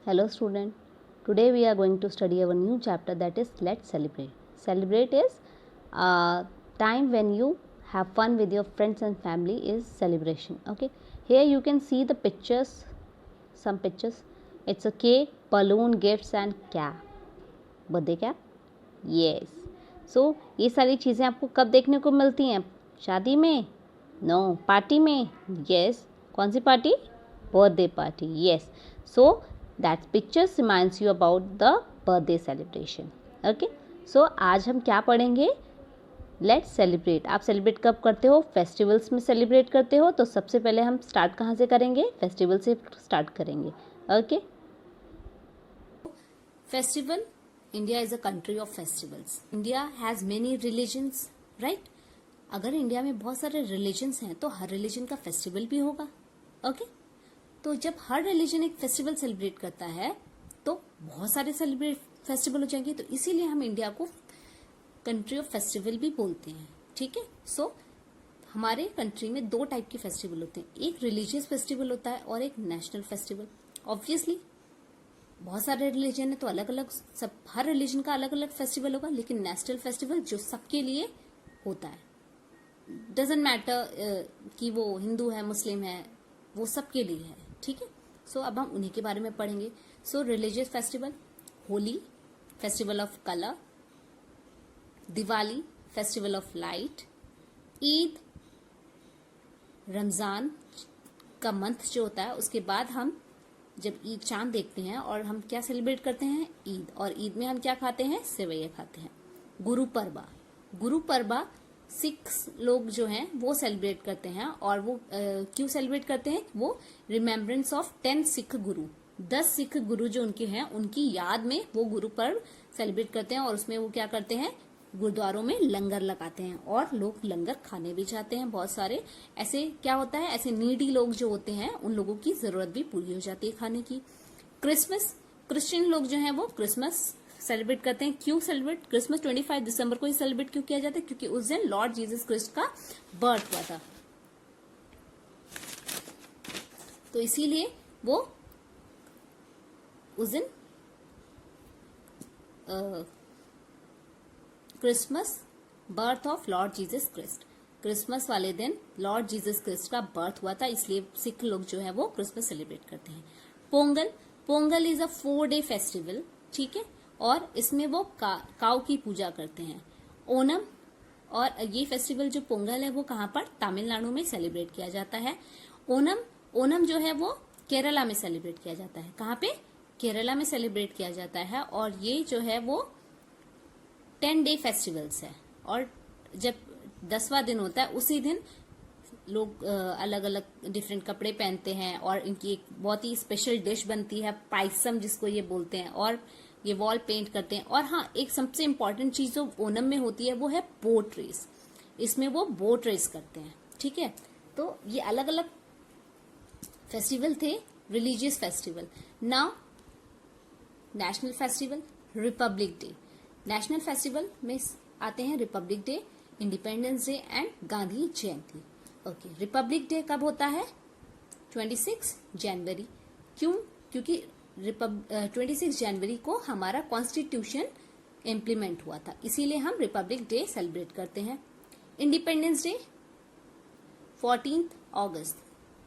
Hello student, today we are going to study our new chapter, that is Let's Celebrate. Celebrate is a time when you have fun with your friends and family is celebration. Okay, here you can see the pictures, some pictures. It's a cake, balloon, gifts and cap. Birthday cap? Yes. So ये सारी चीज़ें आपको कब देखने को मिलती हैं? शादी में? No. पार्टी में? Yes. कौन सी party? Birthday party. Yes. So that pictures reminds you about the birthday celebration. Okay. So आज हम क्या पढ़ेंगे? Let's celebrate. आप सेलिब्रेट कब करते हो? फेस्टिवल्स में सेलिब्रेट करते हो. तो सबसे पहले हम स्टार्ट कहाँ से करेंगे? फेस्टिवल से स्टार्ट करेंगे. Okay. Festival. India is a country of festivals. India has many religions, right? अगर इंडिया में बहुत सारे रिलीजन्स हैं तो हर रिलीजन का फेस्टिवल भी होगा. ओके. तो जब हर रिलीजन एक फेस्टिवल सेलिब्रेट करता है तो बहुत सारे सेलिब्रेट फेस्टिवल हो जाएंगे. तो इसीलिए हम इंडिया को कंट्री ऑफ फेस्टिवल भी बोलते हैं. ठीक है. सो हमारे कंट्री में दो टाइप के फेस्टिवल होते हैं. एक रिलीजियस फेस्टिवल होता है और एक नेशनल फेस्टिवल. ऑब्वियसली बहुत सारे रिलीजन है तो अलग अलग सब हर रिलीजन का अलग अलग फेस्टिवल होगा. लेकिन नेशनल फेस्टिवल जो सबके लिए होता है, डजेंट मैटर कि वो हिंदू है मुस्लिम है, वो सबके लिए है. ठीक है. सो अब हम उन्हीं के बारे में पढ़ेंगे. So religious festival, Holi festival of colour, Diwali festival of light, Eid Ramzan का मंथ जो होता है उसके बाद हम जब ईद चांद देखते हैं और हम क्या सेलिब्रेट करते हैं? ईद. और ईद में हम क्या खाते हैं? सेवैया खाते हैं. गुरु पर्बा सिख लोग जो हैं वो सेलिब्रेट करते हैं. और वो क्यों सेलिब्रेट करते हैं? वो रिमेम्बरेंस ऑफ 10 सिख गुरु, 10 सिख गुरु जो उनके हैं उनकी याद में वो गुरु पर्व सेलिब्रेट करते हैं. और उसमें वो क्या करते हैं? गुरुद्वारों में लंगर लगाते हैं और लोग लंगर खाने भी जाते हैं. बहुत सारे ऐसे क्या होता है, ऐसे नीडी लोग जो होते हैं उन लोगों की जरूरत भी पूरी हो जाती है खाने की. क्रिसमस, क्रिश्चियन लोग जो हैं वो क्रिसमस सेलिब्रेट करते हैं. क्यों सेलिब्रेट? क्रिसमस 25 दिसंबर को ही सेलिब्रेट क्यों किया जाता है? क्योंकि उस दिन लॉर्ड जीसस क्रिस्ट का बर्थ हुआ था. तो इसीलिए वो उस दिन Christmas, birth of Lord Jesus Christ, Christmas वाले दिन लॉर्ड जीसस क्रिस्ट का बर्थ हुआ था. इसलिए सिख लोग जो है वो क्रिसमस सेलिब्रेट करते हैं. Pongal is a 4-day festival. ठीक है. और इसमें वो काऊ की पूजा करते हैं. ओनम, और ये फेस्टिवल जो पोंगल है वो कहाँ पर? तमिलनाडु में सेलिब्रेट किया जाता है. ओनम जो है वो केरला में सेलिब्रेट किया जाता है. कहाँ पे? केरला में सेलिब्रेट किया जाता है. और ये जो है वो 10-day फेस्टिवल्स है. और जब 10वां दिन होता है उसी दिन लोग अलग अलग डिफरेंट कपड़े पहनते हैं और इनकी एक बहुत ही स्पेशल डिश बनती है, पायसम जिसको ये बोलते हैं. और ये वॉल पेंट करते हैं. और हाँ, एक सबसे इम्पोर्टेंट चीज जो ओनम में होती है वो है बोट रेस. इसमें वो बोट रेस करते हैं. ठीक है. तो ये अलग अलग फेस्टिवल थे, religious festival. Now national festival, Republic day. National festival में आते हैं Republic day, independence day and Gandhi Jayanti. Okay. Republic day कब होता है? 26 जनवरी. क्यों? क्योंकि 26 जनवरी को हमारा कॉन्स्टिट्यूशन इम्प्लीमेंट हुआ था, इसीलिए हम रिपब्लिक डे सेलिब्रेट करते हैं. इंडिपेंडेंस डे 14 अगस्त.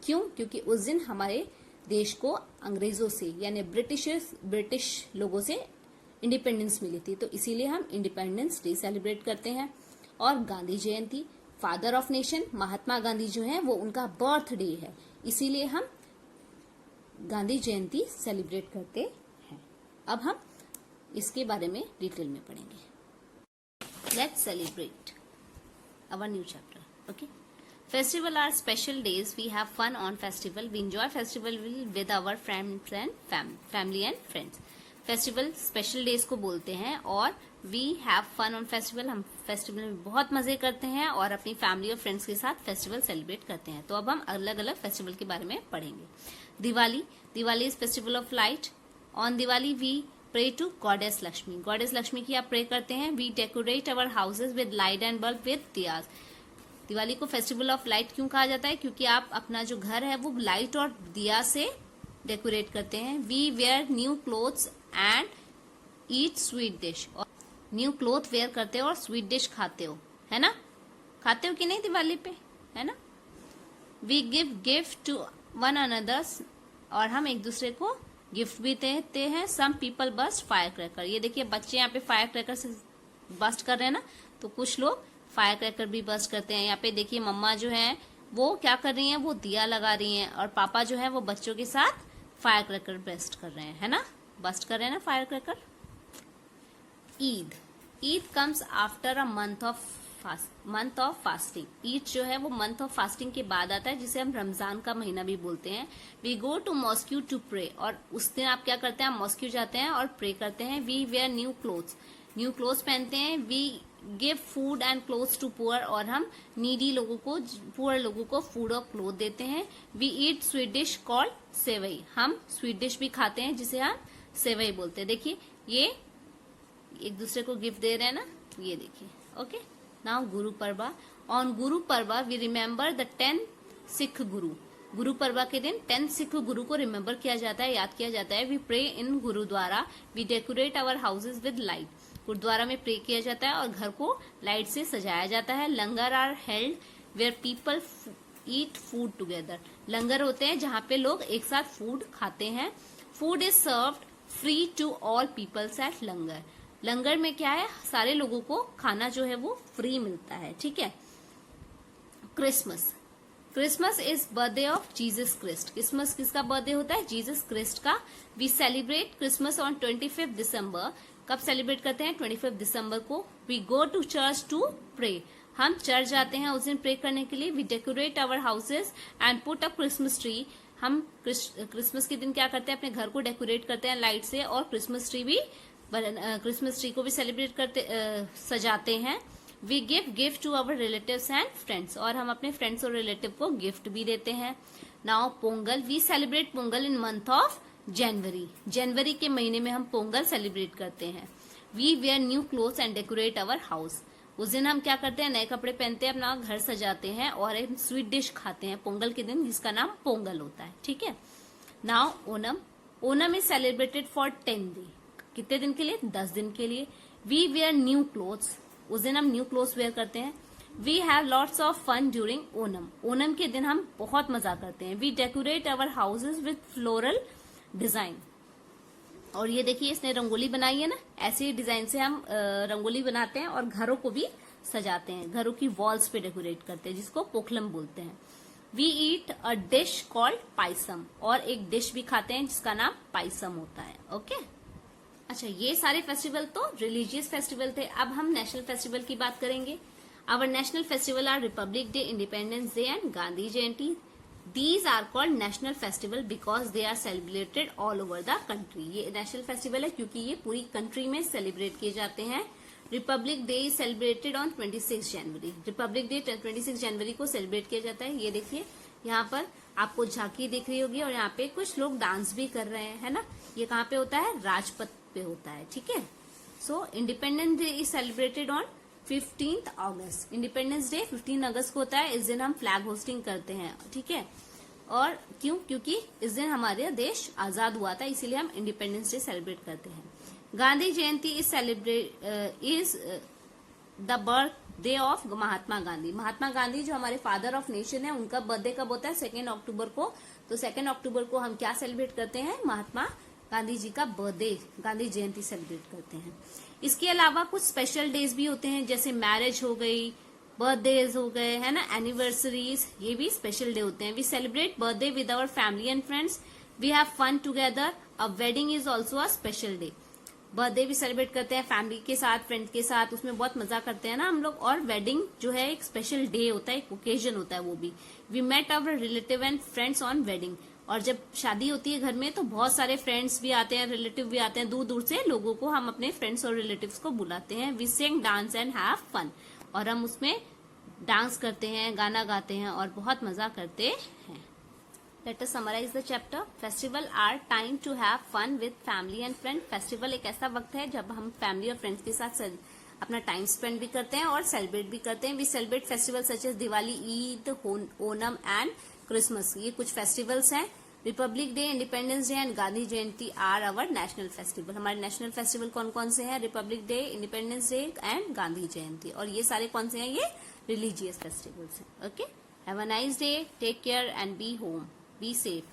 क्यों? क्योंकि उस दिन हमारे देश को अंग्रेजों से यानी ब्रिटिश लोगों से इंडिपेंडेंस मिली थी. तो इसीलिए हम इंडिपेंडेंस डे सेलिब्रेट करते हैं. और गांधी जयंती, फादर ऑफ नेशन महात्मा गांधी जो है वो उनका बर्थ डे है, इसीलिए हम गांधी जयंती सेलिब्रेट करते हैं. अब हम इसके बारे में डिटेल में पढ़ेंगे. Let's celebrate our new chapter. Okay. Festival are special days. We have fun on festival. We enjoy festival with our friends and family and friends. Festival special days को बोलते हैं. और we have fun on festival, हम festival में बहुत मजे करते हैं और अपनी फैमिली और फ्रेंड्स के साथ फेस्टिवल सेलिब्रेट करते हैं. तो अब हम अलग अलग फेस्टिवल के बारे में पढ़ेंगे. Diwali is festival of light. On Diwali we pray to goddess Lakshmi. Goddess Lakshmi की आप प्रे करते हैं. We decorate our houses with light and bulb with diyas. Diwali को फेस्टिवल ऑफ लाइट क्यों कहा जाता है? क्योंकि आप अपना जो घर है वो लाइट और दिया से डेकोरेट करते हैं। We wear new clothes and eat sweet dish. और न्यू क्लोथ वेयर करते हो और स्वीट डिश खाते हो, है ना? खाते हो कि नहीं दिवाली पे, है ना? We give gift to one another, और हम एक दूसरे को गिफ्ट भी देते हैं। Some people bust fire cracker. ये देखिए बच्चे यहाँ पे फायर क्रैकर से बस्ट कर रहे हैं ना, तो कुछ लोग फायर क्रैकर भी बस्ट करते हैं। यहाँ पे देखिए मम्मा जो है वो क्या कर रही हैं, वो दिया लगा रही हैं, और पापा जो है वो बच्चों के साथ फायर क्रैकर बस्ट कर रहे हैं, है ना? बस्ट कर रहे हैं ना fire cracker. Eid. Eid comes after a month of fasting. Eid जो है वो मंथ ऑफ फास्टिंग के बाद आता है, जिसे हम रमजान का महीना भी बोलते हैं। We go to mosque to pray. और उस दिन आप क्या करते हैं, मॉस्क्यू जाते हैं और प्रे करते हैं। We wear new clothes. New clothes पहनते हैं। We give food and clothes to poor. और हम नीडी लोगों को, पुअर लोगों को फूड और क्लोथ देते हैं। We eat sweet dish called sevai. हम स्वीट डिश भी खाते हैं जिसे हम सेवई बोलते हैं। देखिए ये एक दूसरे को गिफ्ट दे रहे हैं ना, ये देखिए। ओके, नाउ गुरु पर्वा। ऑन गुरु पर्वा वी रिमेम्बर द 10 सिख गुरु। गुरु पर्वा के दिन 10 सिख गुरु को रिमेम्बर किया जाता है, याद किया जाता है। We pray in gurdwara. We decorate our houses with light. Gurdwara में प्रे किया जाता है और घर को लाइट से सजाया जाता है। Langar are held where people eat food together. Langar होते हैं जहाँ पे लोग एक साथ फूड खाते हैं। Food is served free to all peoples at langar. Langar में क्या है, सारे लोगों को खाना जो है वो फ्री मिलता है, ठीक है। Christmas. Christmas is birthday of Jesus Christ. Christmas किसका बर्थडे होता है, जीसस क्रिस्ट का। We celebrate Christmas on 25 December. कब सेलिब्रेट करते हैं, 25 दिसंबर को। We go to church to pray. हम चर्च जाते हैं उस दिन प्रे करने के लिए। We decorate our houses and put up Christmas tree. हम क्रिसमस के दिन क्या करते हैं, अपने घर को डेकोरेट करते हैं लाइट से, और क्रिसमस ट्री भी, क्रिसमस ट्री को भी सेलिब्रेट करते, सजाते हैं। We give gift to our relatives and friends. और हम अपने फ्रेंड्स और रिलेटिव को गिफ्ट भी देते हैं। Now Pongal. We celebrate Pongal in month of January. जनवरी के महीने में हम पोंगल सेलिब्रेट करते हैं। We wear new clothes and decorate our house. उस दिन हम क्या करते हैं, नए कपड़े पहनते हैं, अपना घर सजाते हैं और एक स्वीट डिश खाते हैं पोंगल के दिन, जिसका नाम पोंगल होता है, ठीक है। Now Onam. Onam is celebrated for 10 day. कितने दिन के लिए, 10 दिन के लिए। We wear new clothes. उस दिन हम न्यू क्लोथ्स वेयर करते हैं। We have lots of fun during Onam. Onam के दिन हम बहुत मजा करते हैं। We decorate our houses with floral design. और ये देखिए इसने रंगोली बनाई है ना, ऐसे डिजाइन से हम रंगोली बनाते हैं और घरों को भी सजाते हैं, घरों की वॉल्स पे डेकोरेट करते हैं, जिसको पोखलम बोलते हैं। We eat a dish called payasam. और एक डिश भी खाते हैं जिसका नाम पायसम होता है, ओके। अच्छा, ये सारे फेस्टिवल तो रिलीजियस फेस्टिवल थे। अब हम नेशनल फेस्टिवल की बात करेंगे। Our national festival are republic day, independence day and Gandhi Jayanti. These are called national festival because they are celebrated all over the country. ये नेशनल फेस्टिवल है क्योंकि ये पूरी कंट्री में सेलिब्रेट किए जाते हैं। Republic day is celebrated on 26 January. Republic day 26 जनवरी को सेलिब्रेट किया जाता है। ये देखिए यहाँ पर आपको झांकी दिख रही होगी और यहाँ पे कुछ लोग डांस भी कर रहे हैं, है ना। ये कहाँ पे होता है, राजपथ पे होता है, ठीक है। So Independence Day is celebrated on 15 August. Independence Day 15 अगस्त को होता है। इस दिन हम फ्लैग होस्टिंग करते हैं, ठीक है। और क्यों, क्योंकि इस दिन हमारे देश आजाद हुआ था, इसीलिए हम इंडिपेंडेंस डे सेलिब्रेट करते हैं। Gandhi Jayanti is the birthday of Mahatma Gandhi. Mahatma Gandhi जो हमारे फादर ऑफ नेशन है, उनका बर्थडे कब होता है, 2 अक्टूबर को। तो 2 अक्टूबर को हम क्या सेलिब्रेट करते हैं, महात्मा गांधी जी का बर्थडे, गांधी जयंती सेलिब्रेट करते हैं। इसके अलावा कुछ स्पेशल डेज भी होते हैं, जैसे मैरिज हो गई, बर्थडेज हो गए, है ना, एनिवर्सरीज, ये भी स्पेशल डे होते हैं। We celebrate birthday with our family and friends. We have fun together. A wedding is also a special day. Birthday भी सेलिब्रेट करते हैं फैमिली के साथ, फ्रेंड्स के साथ, उसमें बहुत मजा करते हैं ना हम लोग। और वेडिंग जो है एक स्पेशल डे होता है, एक ओकेजन होता है वो भी। We met our relative and friends on wedding. और जब शादी होती है घर में तो बहुत सारे फ्रेंड्स भी आते हैं, रिलेटिव भी आते हैं, दूर दूर से लोगों को हम अपने फ्रेंड्स और रिलेटिव्स को बुलाते हैं। We sing, dance and have fun. और हम उसमें डांस करते हैं, गाना गाते हैं और बहुत मजा करते हैं। Let us summarise the chapter. Festival are time to have fun with family and friend. Festival एक ऐसा वक्त है जब हम फैमिली और फ्रेंड्स के साथ अपना टाइम स्पेंड भी करते हैं और सेलिब्रेट भी करते हैं। We celebrate festival such as Diwali, Eid, Onam and Christmas. ये कुछ फेस्टिवल्स हैं Republic day, independence day and Gandhi Jayanti are our national festival. हमारे नेशनल फेस्टिवल कौन कौन से हैं? Republic day, independence day and Gandhi Jayanti. और ये सारे कौन से हैं? ये रिलीजियस फेस्टिवल्स हैं। Okay, have a nice day, take care and be home, be safe.